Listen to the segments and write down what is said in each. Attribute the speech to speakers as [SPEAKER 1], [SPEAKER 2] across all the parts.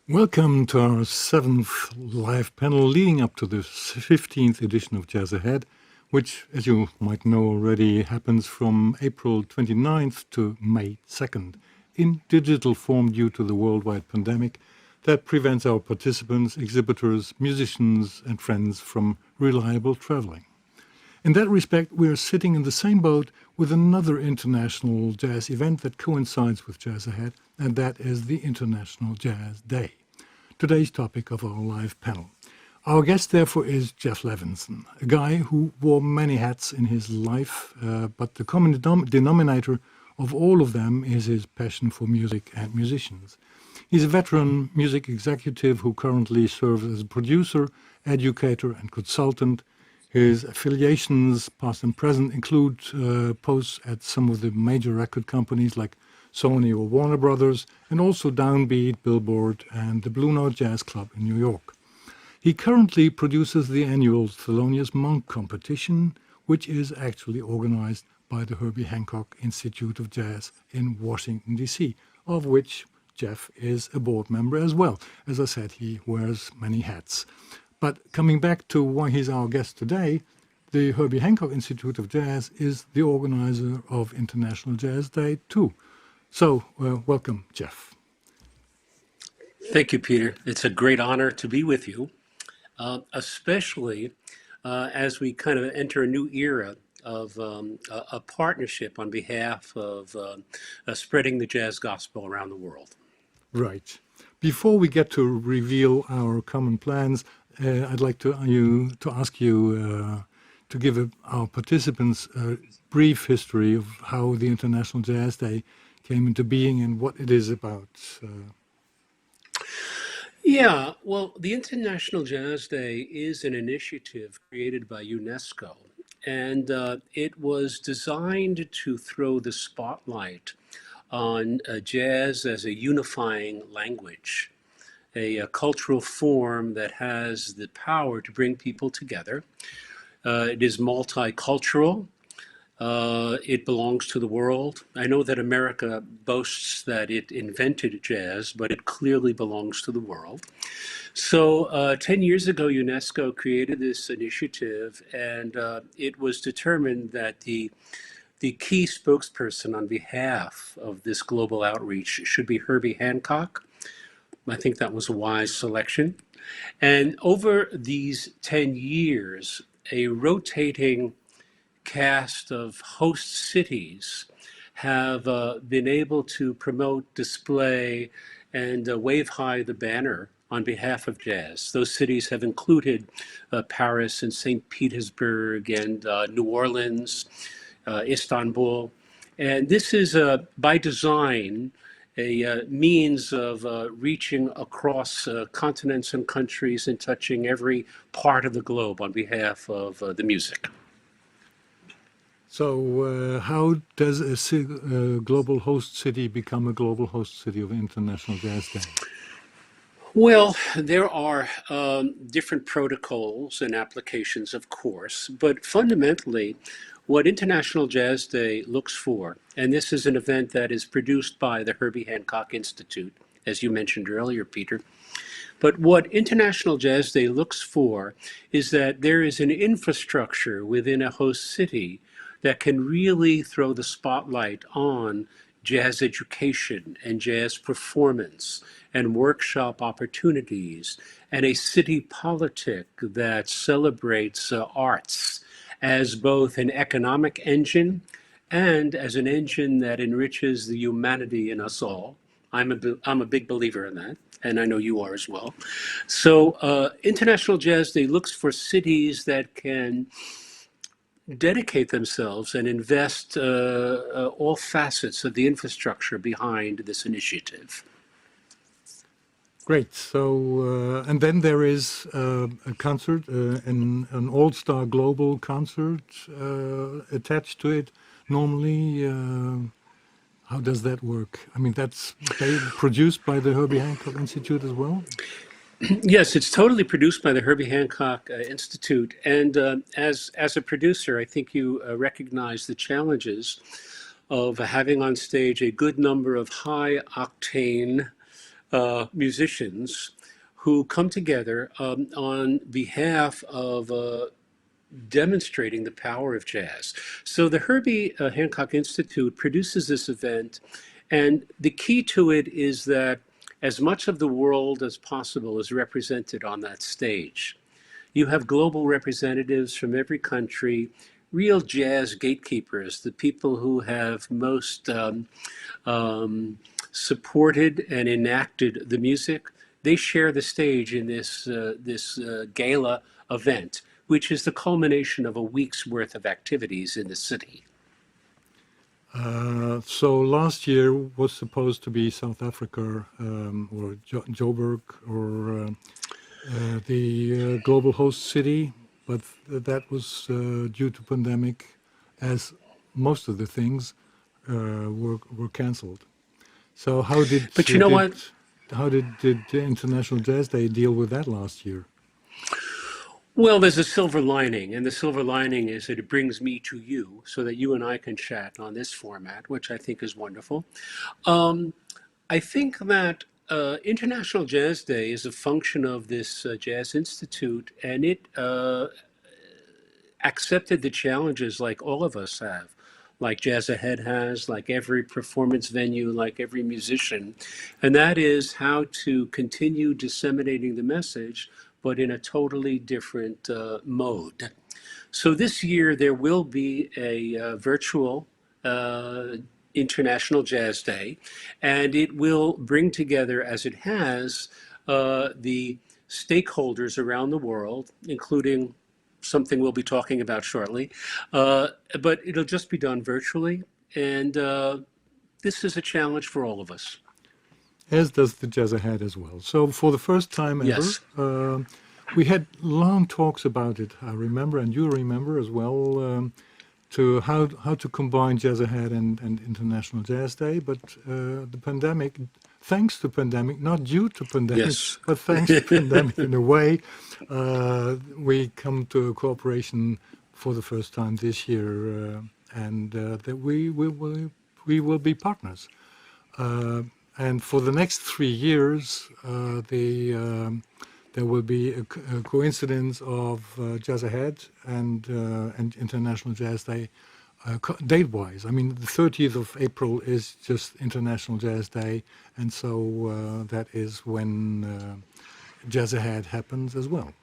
[SPEAKER 1] Welcome to our seventh live panel leading up to the 15th edition of Jazz Ahead, which, as you might know already, happens from April 29th to May 2nd in digital form due to the worldwide pandemic that prevents our participants, exhibitors, musicians, and friends from reliable traveling. In that respect, we are sitting in the same boat with another international jazz event that coincides with Jazz Ahead, and that is the International Jazz Day, today's topic of our live panel. Our guest, therefore, is Jeff Levenson, a guy who wore many hats in his life, but the common denominator of all of them is his passion for music and musicians. He's a veteran music executive who currently serves as a producer, educator, and consultant. His affiliations, past and present, include posts at some of the major record companies like Sony or Warner Brothers, and also Downbeat, Billboard, and the Blue Note Jazz Club in New York. He currently produces the annual Thelonious Monk competition, which is actually organized by the Herbie-Hancock-Institute of Jazz in Washington, D.C., of which Jeff is a board member as well. As I said, he wears many hats. But coming back to why he's our guest today, the Herbie-Hancock-Institute of Jazz is the organizer of International Jazz Day too. So, welcome, Jeff.
[SPEAKER 2] Thank you, Peter. It's a great honor to be with you, especially as we kind of enter a new era of a partnership on behalf of spreading the jazz gospel around the world.
[SPEAKER 1] Right. Before we get to reveal our common plans, I'd like to ask you to give our participants a brief history of how the International Jazz Day came into being and what it is about.
[SPEAKER 2] Yeah, well, the International Jazz Day is an initiative created by UNESCO, and it was designed to throw the spotlight on jazz as a unifying language, a cultural form that has the power to bring people together. It is multicultural. It belongs to the world. I know that America boasts that it invented jazz, but it clearly belongs to the world. So 10 years ago, UNESCO created this initiative, and it was determined that the key spokesperson on behalf of this global outreach should be Herbie Hancock. I think that was a wise selection. And over these 10 years, a rotating cast of host cities have been able to promote, display, and wave high the banner on behalf of jazz. Those cities have included Paris and St. Petersburg and New Orleans, Istanbul. And this is by design a means of reaching across continents and countries and touching every part of the globe on behalf of the music.
[SPEAKER 1] So how does a global host city become a global host city of International Jazz Day?
[SPEAKER 2] Well, there are different protocols and applications, of course, but fundamentally, what International Jazz Day looks for, and this is an event that is produced by the Herbie-Hancock Institute, as you mentioned earlier, Peter, but what International Jazz Day looks for is that there is an infrastructure within a host city that can really throw the spotlight on jazz education and jazz performance and workshop opportunities and a city politic that celebrates arts as both an economic engine and as an engine that enriches the humanity in us all. I'm a big believer in that, and I know you are as well. So International Jazz Day looks for cities that can dedicate themselves and invest all facets of the infrastructure behind this initiative.
[SPEAKER 1] Great. So, and then there is a concert, an all-star global concert attached to it. Normally, how does that work? I mean, that's produced by the Herbie-Hancock Institute as well?
[SPEAKER 2] Yes, it's totally produced by the Herbie-Hancock Institute. And as a producer, I think you recognize the challenges of having on stage a good number of high-octane musicians who come together on behalf of demonstrating the power of jazz. So the Herbie-Hancock Institute produces this event, and the key to it is that as much of the world as possible is represented on that stage. You have global representatives from every country, real jazz gatekeepers, the people who have most supported and enacted the music. They share the stage in this gala event, which is the culmination of a week's worth of activities in the city.
[SPEAKER 1] So last year was supposed to be South Africa or Joburg or the global host city, but that was due to pandemic, as most of the things were cancelled. So
[SPEAKER 2] But you know what?
[SPEAKER 1] did the International Jazz Day deal with that last year?
[SPEAKER 2] Well, there's a silver lining, and the silver lining is that it brings me to you so that you and I can chat on this format, which I think is wonderful. Um, I think that International Jazz Day is a function of this Jazz Institute, and it accepted the challenges like all of us have, like jazzahead has, like every performance venue, like every musician. And that is how to continue disseminating the message, but in a totally different mode. So this year there will be a virtual uh, International Jazz Day, and it will bring together, as it has, the stakeholders around the world, including something we'll be talking about shortly. Uh, but it'll just be done virtually, and this is a challenge for all of us.
[SPEAKER 1] As does the Jazz Ahead as well. So for the first time ever,
[SPEAKER 2] Yes.
[SPEAKER 1] we had long talks about it. I remember, and you remember as well, to how to combine Jazz Ahead and International Jazz Day. But the pandemic, thanks to pandemic, not due to pandemic,
[SPEAKER 2] Yes.
[SPEAKER 1] but thanks to pandemic in a way, we come to a cooperation for the first time this year, and that we will be partners. Uh, and for the next 3 years, there will be a coincidence of Jazz Ahead and International Jazz Day, date-wise. I mean, the 30th of April is just International Jazz Day, and so that is when Jazz Ahead happens as well,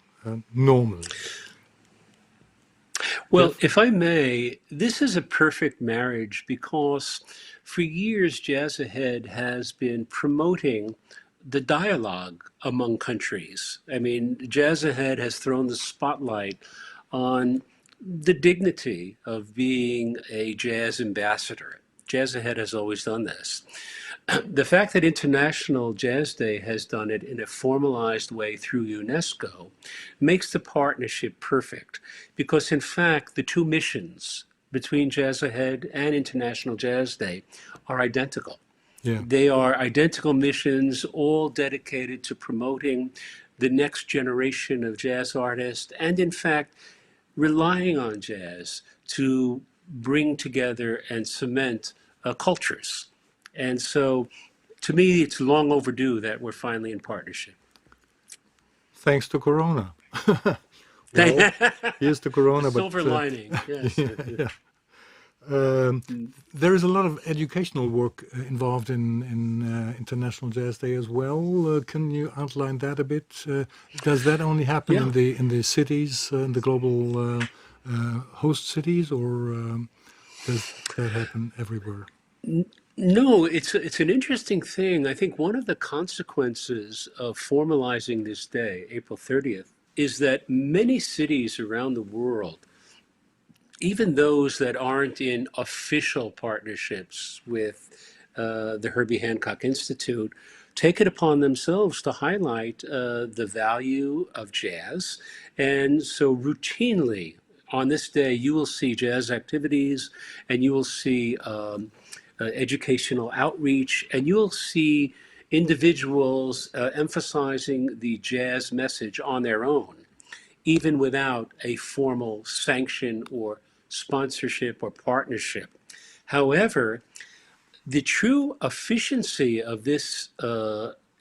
[SPEAKER 1] normally.
[SPEAKER 2] Well,
[SPEAKER 1] Jeff?
[SPEAKER 2] if I may, this is a perfect marriage because for years, Jazz Ahead has been promoting the dialogue among countries. I mean, Jazz Ahead has thrown the spotlight on the dignity of being a jazz ambassador. Jazz Ahead has always done this. The fact that International Jazz Day has done it in a formalized way through UNESCO makes the partnership perfect because, in fact, the two missions between Jazz Ahead and International Jazz Day are identical.
[SPEAKER 1] Yeah.
[SPEAKER 2] They are identical missions, all dedicated to promoting the next generation of jazz artists and, in fact, relying on jazz to bring together and cement cultures. And so, to me, it's long overdue that we're finally in partnership.
[SPEAKER 1] Thanks to Corona. Well,
[SPEAKER 2] The
[SPEAKER 1] here's to Corona, but
[SPEAKER 2] silver lining, yes.
[SPEAKER 1] yeah, yeah. Um, there is a lot of educational work involved in International Jazz Day as well. Can you outline that a bit? Does that only happen
[SPEAKER 2] Yeah.
[SPEAKER 1] in the cities, in the global host cities, or does that happen everywhere?
[SPEAKER 2] No, it's an interesting thing. I think one of the consequences of formalizing this day, April 30th, is that many cities around the world, even those that aren't in official partnerships with the Herbie Hancock Institute, take it upon themselves to highlight the value of jazz. And so, routinely on this day, you will see jazz activities and you will see educational outreach, and you'll see individuals emphasizing the jazz message on their own even without a formal sanction or sponsorship or partnership. However, the true efficiency of this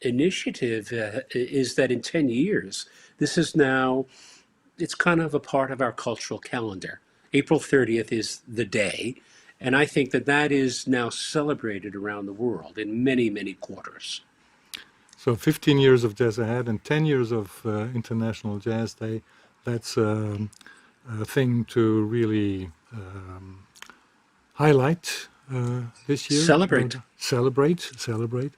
[SPEAKER 2] initiative is that in 10 years, this is now, it's kind of a part of our cultural calendar. April 30th is the day. And I think that that is now celebrated around the world in many, many quarters.
[SPEAKER 1] So 15 years of Jazz Ahead and 10 years of International Jazz Day. That's a thing to really highlight this year.
[SPEAKER 2] Celebrate.
[SPEAKER 1] Celebrate.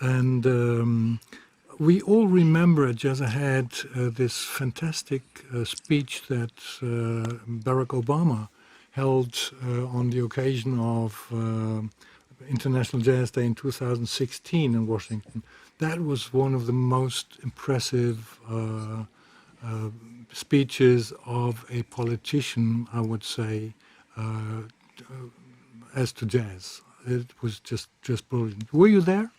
[SPEAKER 1] And we all remember at Jazz Ahead this fantastic speech that Barack Obama held on the occasion of International Jazz Day in 2016 in Washington. That was one of the most impressive speeches of a politician, I would say, as to jazz. It was just brilliant. Were you there?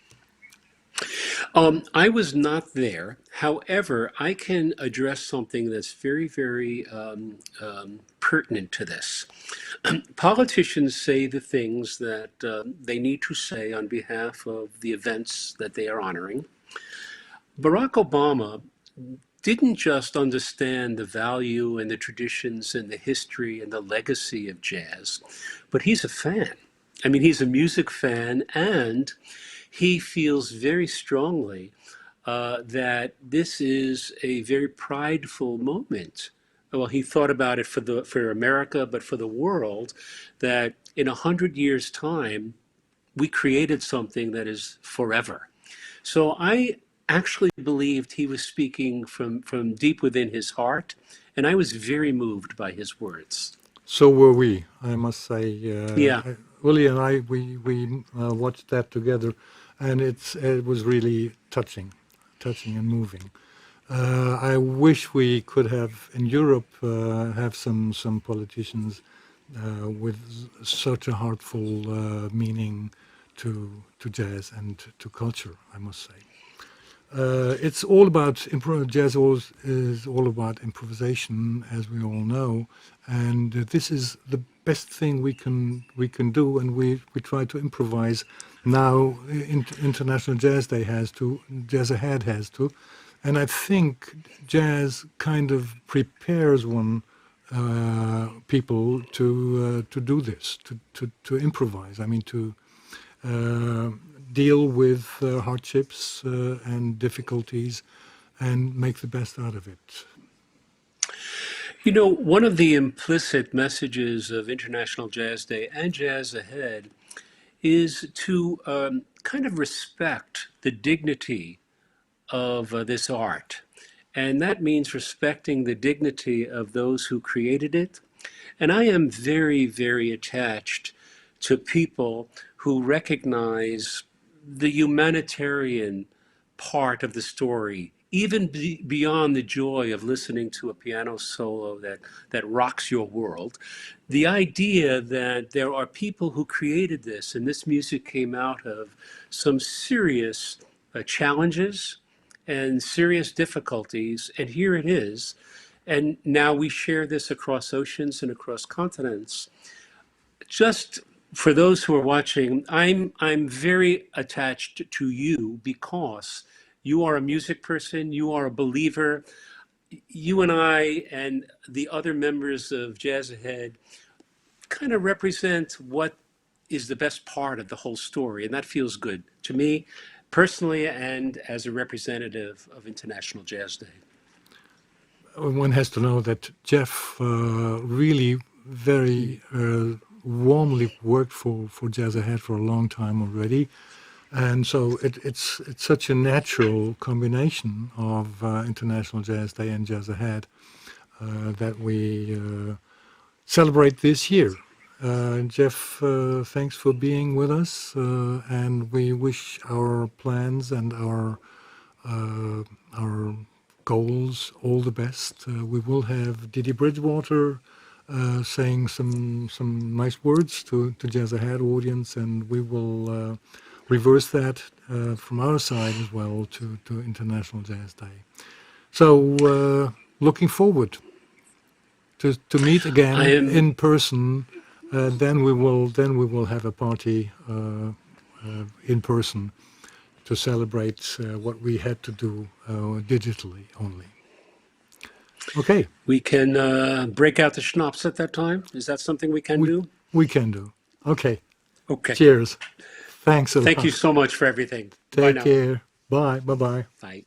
[SPEAKER 2] I was not there. However, I can address something that's very, very pertinent to this. Politicians say the things that they need to say on behalf of the events that they are honoring. Barack Obama didn't just understand the value and the traditions and the history and the legacy of jazz, but he's a fan. I mean, he's a music fan, and he feels very strongly that this is a very prideful moment. Well, he thought about it for America, but for the world, that in 100 years' time, we created something that is forever. So I actually believed he was speaking from deep within his heart, and I was very moved by his words.
[SPEAKER 1] So were we, I must say.
[SPEAKER 2] Yeah.
[SPEAKER 1] Uli and I, we watched that together, and it was really touching and moving. I wish we could have in Europe have some politicians with such a heartful meaning to jazz and to culture, I must say. It's all about jazz. Is all about improvisation, as we all know, and this is the best thing we can do. And we try to improvise now. International Jazz Day has to, Jazz Ahead has to, and I think jazz kind of prepares people to do this, to improvise. I mean to. Deal with hardships and difficulties and make the best out of it.
[SPEAKER 2] You know, one of the implicit messages of International Jazz Day and Jazz Ahead is to kind of respect the dignity of this art. And that means respecting the dignity of those who created it. And I am very, very attached to people who recognize the humanitarian part of the story, even beyond the joy of listening to a piano solo that rocks your world. The idea that there are people who created this, and this music came out of some serious challenges and serious difficulties, and here it is. And now we share this across oceans and across continents. Just for those who are watching, I'm very attached to you because you are a music person, you are a believer. You and I and the other members of Jazz Ahead kind of represent what is the best part of the whole story, and that feels good to me personally and as a representative of International Jazz Day.
[SPEAKER 1] One has to know that Jeff really very warmly worked for Jazz Ahead for a long time already, and so it's such a natural combination of International Jazz Day and Jazz Ahead that we celebrate this year. Jeff, thanks for being with us, and we wish our plans and our goals all the best. We will have Didi Bridgewater saying some nice words to Jazz Ahead audience, and we will reverse that from our side as well to International Jazz Day. So looking forward to meet again in person. Then we will have a party in person to celebrate what we had to do digitally only. Okay,
[SPEAKER 2] We can break out the schnapps at that time. Is that something we can do?
[SPEAKER 1] we can do. Okay,
[SPEAKER 2] Okay.
[SPEAKER 1] cheers. Thanks a
[SPEAKER 2] Thank you
[SPEAKER 1] lot.
[SPEAKER 2] so much for everything. Bye
[SPEAKER 1] Take
[SPEAKER 2] now.
[SPEAKER 1] care. Bye. Bye-bye.
[SPEAKER 2] Bye.